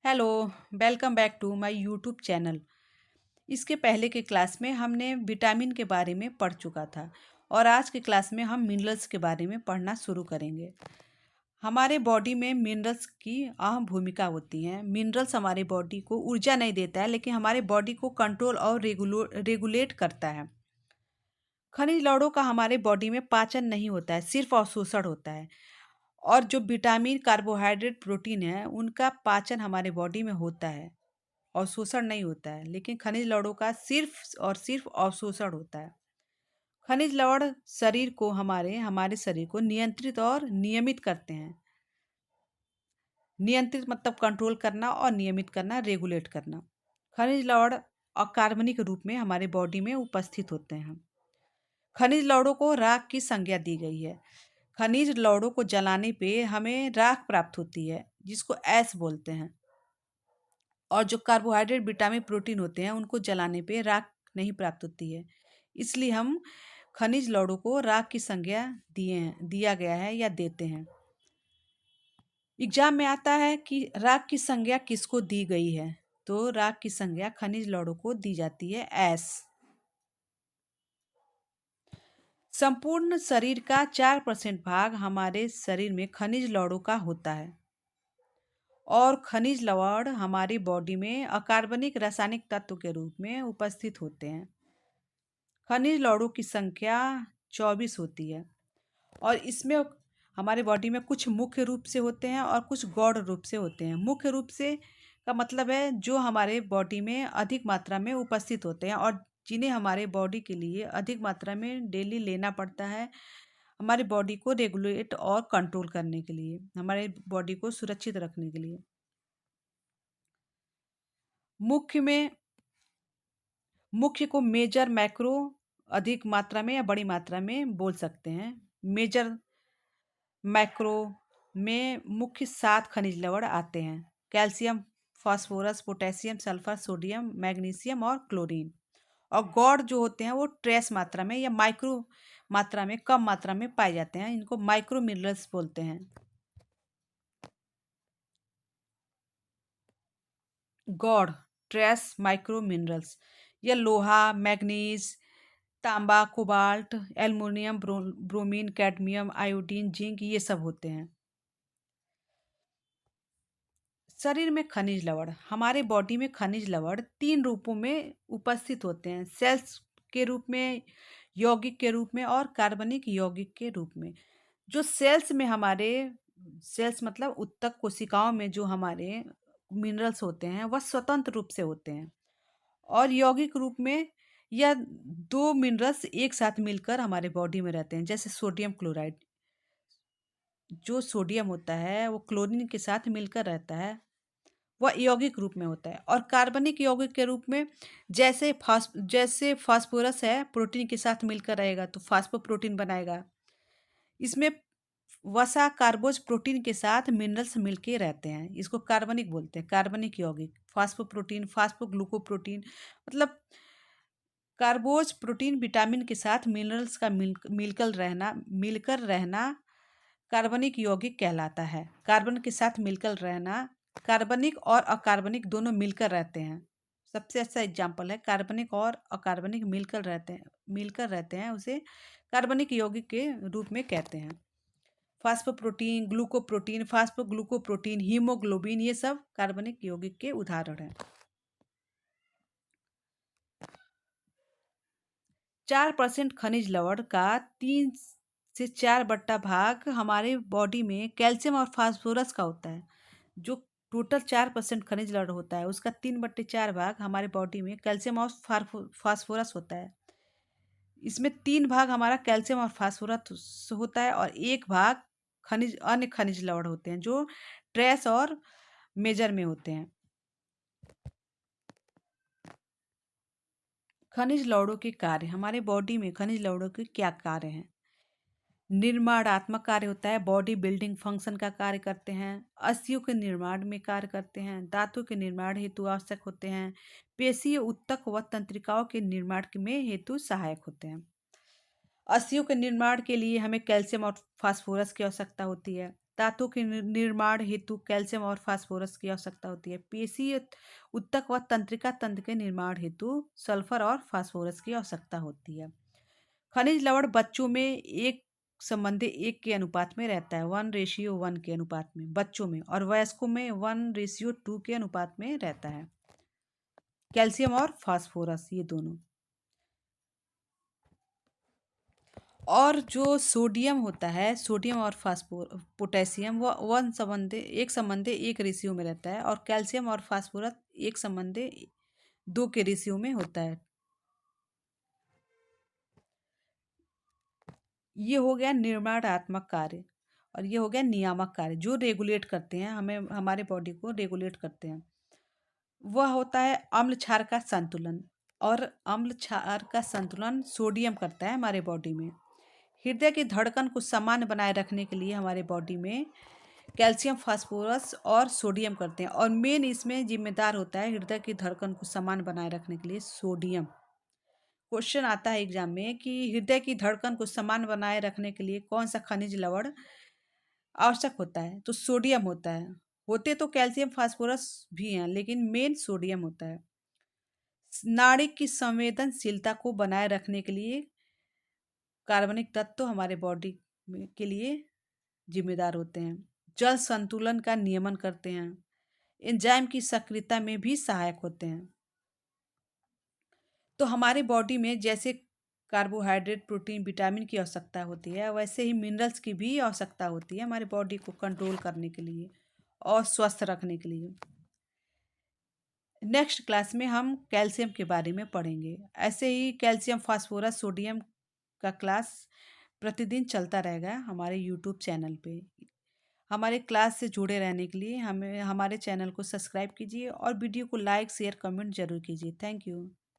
Hello, welcome back to my YouTube channel. इसके पहले के क्लास में हमने विटामिन के बारे में पढ़ चुका था और आज के क्लास में हम मिनरल्स के बारे में पढ़ना शुरू करेंगे। हमारे बॉडी में मिनरल्स की अहम भूमिका होती है। मिनरल्स हमारे बॉडी को ऊर्जा नहीं देता है, लेकिन हमारे बॉडी को कंट्रोल और रेगुलेट करता है। खनिज लवणों का हमारे बॉडी में पाचन नहीं होता है, सिर्फ अवशोषण होता है। और जो विटामिन, कार्बोहाइड्रेट, प्रोटीन है, उनका पाचन हमारे बॉडी में होता है, अवशोषण नहीं होता है। लेकिन खनिज लवणों का सिर्फ और सिर्फ अवशोषण होता है। खनिज लवण शरीर को हमारे हमारे शरीर को नियंत्रित और नियमित करते हैं। नियंत्रित मतलब कंट्रोल करना और नियमित करना, रेगुलेट करना। खनिज लवण अकार्बनिक रूप में हमारे बॉडी में उपस्थित होते हैं। खनिज लवणों को राख की संज्ञा दी गई है। खनिज लवणों को जलाने पे हमें राख प्राप्त होती है, जिसको ऐश बोलते हैं। और जो कार्बोहाइड्रेट, विटामिन, प्रोटीन होते हैं, उनको जलाने पे राख नहीं प्राप्त होती है। इसलिए हम खनिज लवणों को राख की संज्ञा दिया गया है या देते हैं। एग्जाम में आता है कि राख की संज्ञा किसको दी गई है, तो राख की संज्ञा खनिज लवणों को दी जाती है, ऐश। संपूर्ण शरीर का 4% भाग हमारे शरीर में खनिज लवणों का होता है। और खनिज लवण हमारी बॉडी में अकार्बनिक रासायनिक तत्व के रूप में उपस्थित होते हैं। खनिज लवणों की संख्या 24 होती है और इसमें हमारे बॉडी में कुछ मुख्य रूप से होते हैं और कुछ गौण रूप से होते हैं। मुख्य रूप से का मतलब है जो हमारे बॉडी में अधिक मात्रा में उपस्थित होते हैं और जिन्हें हमारे बॉडी के लिए अधिक मात्रा में डेली लेना पड़ता है, हमारी बॉडी को रेगुलेट और कंट्रोल करने के लिए, हमारे बॉडी को सुरक्षित रखने के लिए। मुख्य में मुख्य को मेजर, मैक्रो, अधिक मात्रा में या बड़ी मात्रा में बोल सकते हैं। मेजर, मैक्रो में मुख्य 7 खनिज लवण आते हैं: calcium, phosphorus, potassium, sulphur, sodium, magnesium और क्लोरीन। और गौण जो होते हैं वो ट्रेस मात्रा में या माइक्रो मात्रा में, कम मात्रा में पाए जाते हैं। इनको माइक्रो मिनरल्स बोलते हैं। गौड़, ट्रेस माइक्रो मिनरल्स, या लोहा, मैग्नीज, तांबा, cobalt, aluminium, bromine, cadmium, iodine, zinc, ये सब होते हैं। शरीर में खनिज लवण, हमारे बॉडी में खनिज लवण 3 रूपों में उपस्थित होते हैं: सेल्स के रूप में, यौगिक के रूप में और कार्बनिक यौगिक के रूप में। जो सेल्स में हमारे, सेल्स मतलब उत्तक कोशिकाओं में जो हमारे मिनरल्स होते हैं, वह स्वतंत्र रूप से होते हैं। और यौगिक रूप में या 2 मिनरल्स एक साथ मिलकर हमारे बॉडी में रहते हैं, जैसे सोडियम क्लोराइड। जो सोडियम होता है वो क्लोरीन के साथ मिलकर रहता है, वह यौगिक रूप में होता है। और कार्बनिक यौगिक के रूप में, जैसे फास्फोरस है, प्रोटीन के साथ मिलकर रहेगा तो फास्फोप्रोटीन बनाएगा। इसमें वसा, कार्बोज, प्रोटीन के साथ मिनरल्स मिलके रहते हैं, इसको कार्बनिक बोलते हैं, कार्बनिक यौगिक। फास्फोप्रोटीन, फास्फोग्लूकोप्रोटीन मतलब कार्बोज, प्रोटीन, विटामिन के साथ मिनरल्स का मिलकर रहना कार्बनिक यौगिक कहलाता है। कार्बन के साथ मिलकर रहना, कार्बनिक और अकार्बनिक दोनों मिलकर रहते हैं। सबसे अच्छा एग्जाम्पल है, कार्बनिक और अकार्बनिक मिलकर रहते हैं, उसे कार्बनिक यौगिक के रूप में कहते हैं। फास्फोप्रोटीन, ग्लूकोप्रोटीन, फास्फोग्लूकोप्रोटीन, हीमोग्लोबिन, ये सब कार्बनिक यौगिक के उदाहरण हैं। 4% खनिज लवण का 3 से 4 बट्टा भाग हमारे बॉडी में कैल्शियम और फास्फोरस का होता है। जो टोटल 4% खनिज लवण होता है, उसका 3/4 भाग हमारे बॉडी में कैल्शियम और फास्फोरस होता है। इसमें 3 भाग हमारा कैल्शियम और फास्फोरस होता है और 1 भाग अन्य खनिज लवण होते हैं, जो ट्रेस और मेजर में होते हैं। खनिज लवणों के कार्य, हमारे बॉडी में खनिज लवणों के क्या कार्य हैं? निर्माणात्मक कार्य होता है, बॉडी बिल्डिंग फंक्शन का कार्य करते हैं, अस्थियों के निर्माण में कार्य करते हैं, दांतों के निर्माण हेतु आवश्यक होते हैं, पेशीय, ऊतक व तंत्रिकाओं के निर्माण में हेतु सहायक होते हैं। अस्थियों के निर्माण के लिए हमें कैल्शियम और फास्फोरस की आवश्यकता होती है। धातु के निर्माण हेतु कैल्शियम और फास्फोरस की आवश्यकता होती है। पेशी ऊतक व तंत्रिका तंत्र के निर्माण हेतु सल्फर और फास्फोरस की आवश्यकता होती है। खनिज लवण बच्चों में एक संबंधी एक के अनुपात में रहता है, 1:1 के अनुपात में बच्चों में, और वयस्कों में 1:2 के अनुपात में रहता है। कैल्शियम और फास्फोरस ये दोनों। और जो सोडियम होता है, सोडियम और पोटेशियम, वो एक संबंधी एक रेशियो में रहता है, और कैल्शियम और फास्फोरस एक संबंधी 2 के रेशियो में होता है। ये हो गया निर्माणात्मक कार्य, और ये हो गया नियामक कार्य जो रेगुलेट करते हैं, हमें हमारे बॉडी को रेगुलेट करते हैं। वह होता है अम्ल क्षार का संतुलन, और अम्ल क्षार का संतुलन सोडियम करता है हमारे बॉडी में। हृदय की धड़कन को समान बनाए रखने के लिए हमारे बॉडी में कैल्शियम, फास्फोरस और सोडियम करते हैं, और मेन इसमें जिम्मेदार होता है हृदय की धड़कन को समान बनाए रखने के लिए सोडियम। क्वेश्चन आता है एग्जाम में कि हृदय की धड़कन को समान बनाए रखने के लिए कौन सा खनिज लवण आवश्यक होता है, तो सोडियम होता है। होते तो कैल्शियम फास्फोरस भी हैं, लेकिन मेन सोडियम होता है। नाड़ी की संवेदनशीलता को बनाए रखने के लिए कार्बनिक तत्व हमारे बॉडी में के लिए जिम्मेदार होते हैं। जल संतुलन का नियमन करते हैं। एंजाइम की सक्रियता में भी सहायक होते हैं। तो हमारे बॉडी में जैसे कार्बोहाइड्रेट, प्रोटीन, विटामिन की आवश्यकता होती है, वैसे ही मिनरल्स की भी आवश्यकता होती है हमारे बॉडी को कंट्रोल करने के लिए और स्वस्थ रखने के लिए। नेक्स्ट क्लास में हम कैल्शियम के बारे में पढ़ेंगे। ऐसे ही कैल्शियम, फास्फोरस, सोडियम का क्लास प्रतिदिन चलता रहेगा हमारे यूट्यूब चैनल पे। हमारे क्लास से जुड़े रहने के लिए हमें हमारे चैनल को सब्सक्राइब कीजिए, और वीडियो को लाइक, शेयर, कमेंट जरूर कीजिए। Thank you.